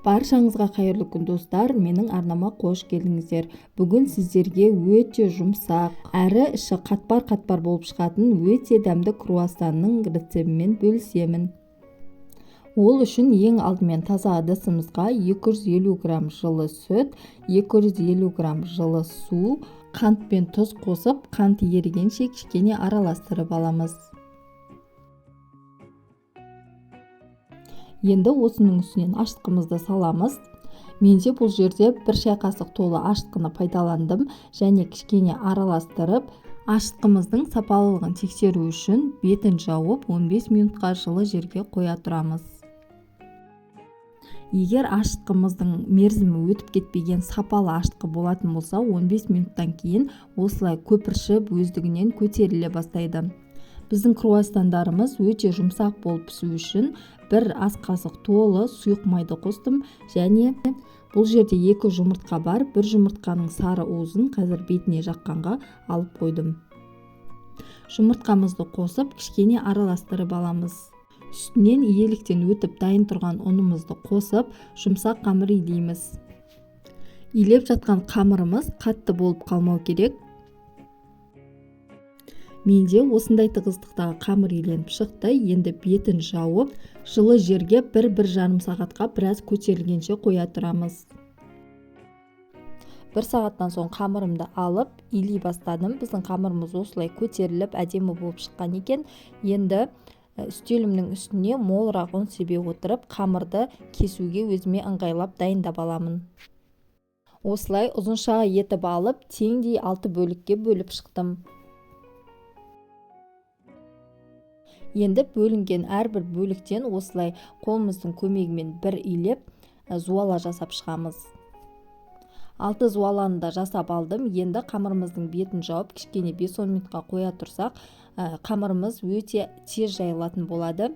Баршаңызға қайырлы күн достар, менің арнама қош келдіңіздер. Бүгін сіздерге өте жұмсақ, әрі іші қатпар-қатпар болып шығатын өте дәмді круассанның рецебімен бөлісемін. Ол үшін ең алдымен таза ыдысымызға 250 грамм жылы сүт, 250 грамм жылы су, қант пен тұз қосып, қант ерігенше кішкене араластырып аламыз. Енді осының үстінен ашытқымызды саламыз. Менде бұл жерде бір шай қасық толы ашытқыны пайдаландым және кішкене араластырып, ашытқымыздың сапалылығын тексеру үшін бетін жауып 15 минутқа жылы жерге қоя тұрамыз. Егер ашытқымыздың мерзімі өтіп кетпеген сапалы ашытқы болатын болса, 15 минуттан кейін осылай көпіршіп өздігінен көтеріле бастайды. Біздің круассандарымыз өте жұмсақ болып пісу үшін бір ас қасық толы сұйық майды қостым және бұл жерде 2 жұмыртқа бар, бір жұмыртқаның сары уызын қазір бетіне жаққанға алып қойдым. Жұмыртқамызды қосып, кішкене араластырып аламыз. Үстінен иеліктен өтіп дайын тұрған ұнымызды қосып, жұмсақ қамыр илейміз. Илеп жатқан қамырымыз қатты болып қалмау керек. Менде осындай тығыздықтағы қамыр иленіп шықты. Енді бетін жауып, жылы жерге 1-1,5 сағатқа біраз көтерілгенше қоя тұрамыз. 1 сағаттан соң қамырымды алып, илей бастадым. Біздің қамырымыз осылай көтеріліп, әдемі болып шыққан екен. Енді үстелімнің үстіне молырақ ұн себе отырып, қамырды кесуге өзіме ыңғайлап дайындап аламын. Осылай ұзынша етіп алып, теңдей 6 бөлікке бөліп шықтым. Енді бөлінген әрбір бөліктен осылай қолымыздың көмегімен бір илеп, зуала жасап шығамыз. 6 зуаланы да жасап алдым. Енді қамырымыздың бетін жауып, кішкене 5-10 минутқа қоя тұрсақ, қамырымыз өте тез жайылатын болады.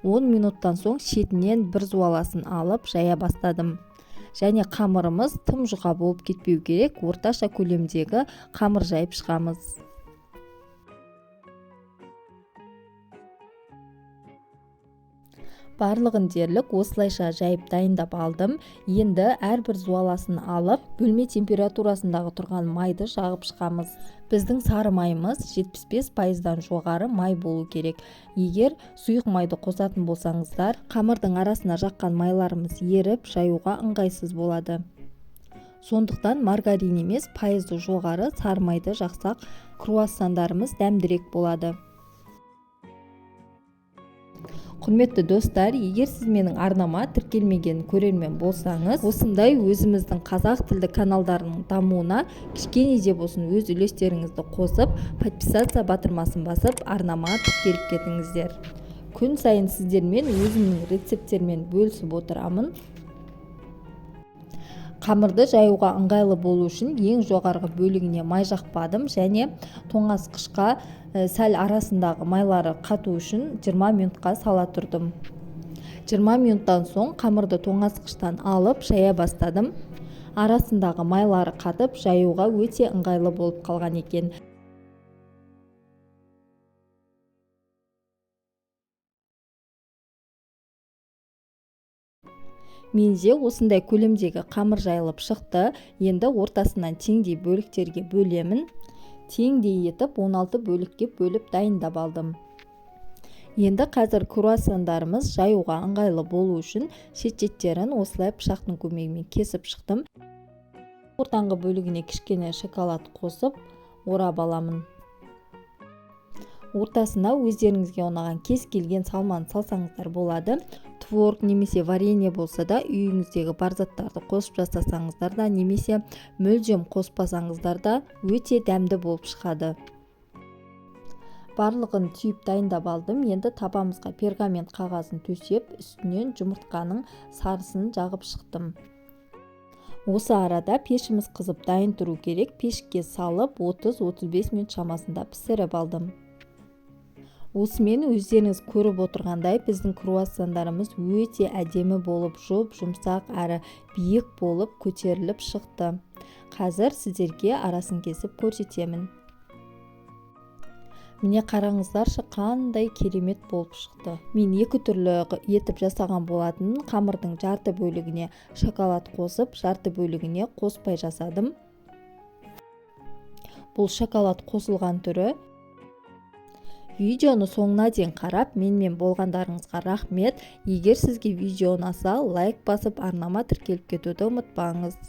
10 минуттан соң шетінен бір зуаласын алып, жая бастадым. Және қамырымыз тым жұқа болып кетпеу керек, орташа көлемдегі қамыр жайып шығамыз. Барлығын дерлік осылайша жайып дайындап алдым. Енді әрбір зуаласын алып, бөлме температурасындағы тұрған майды жағып шығамыз. Біздің сары майымыз 75%-дан жоғары май болу керек. Егер сұйық майды қосатын болсаңыздар, қамырдың арасына жаққан майларымыз еріп, жаюға ыңғайсыз болады. Сондықтан маргарин емес, пайызы жоғары сары майды жақсақ, круассандарымыз дәмдірек болады. Құрметті достар, егер сіз менің арнама тіркелмеген көрермен болсаңыз, осындай өзіміздің қазақ тілді каналдарының дамуына кішкене де болсын өз үлестеріңізді қосып, подписация батырмасын басып, арнама тіркеліп кетіңіздер. Күн сайын сіздермен өзімнің рецептермен бөлісіп отырамын. Қамырды жаюға ыңғайлы болу үшін ең жоғарғы бөлігіне май жақпадым және тоңазытқышқа сәл арасындағы майлары қату үшін 20 минутқа сала тұрдым. 20 минуттан соң қамырды тоңазытқыштан алып жая бастадым. Арасындағы майлары қатып, жаюға өте ыңғайлы болып қалған екен. Менде осындай көлемдегі қамыр жайылып шықты. Енді ортасынан теңдей бөліктерге бөлемін. Теңдей етіп 16 бөлікке бөліп дайындап алдым. Енді қазір круассандарымыз жаюға ыңғайлы болу үшін шет-шеттерін осылай пышақтың көмегімен кесіп шықтым. Ортаңғы бөлігіне кішкене шоколад қосып, орап аламын. Ортасына өздеріңізге ұнаған кез келген салманы салсаңыздар болады. Творог немесе варенье болса да, үйіңіздегі бар заттарды қосып жасасаңыздар да, немесе мүлдем қоспасаңыздар да өте дәмді болып шығады. Барлығын түйіп дайындап алдым. Енді табамызға пергамент қағазын төсеп, үстінен жұмыртқаның сарысын жағып шықтым. Осы арада пешіміз қызып дайын тұру керек. Пешке салып 30-35 минут шамасында пісіріп алдым. Осымен өздеріңіз көріп отырғандай, біздің круассандарымыз өте әдемі болып, жұмсақ әрі биік болып көтеріліп шықты. Қазір сіздерге арасын кесіп көрсетемін. Міне қараңыздаршы, қандай керемет болып шықты. Мен екі түрлі етіп жасаған болатын. Қамырдың жарты бөлігіне шоколад қосып, жарты бөлігіне қоспай жасадым. Бұл шоколад қосылған түрі. Видеоны соңына дейін қарап, менімен болғандарыңызға рахмет. Егер сізге видео ұнаса, лайк басып, арнама тіркеліп кетуді ұмытпаңыз.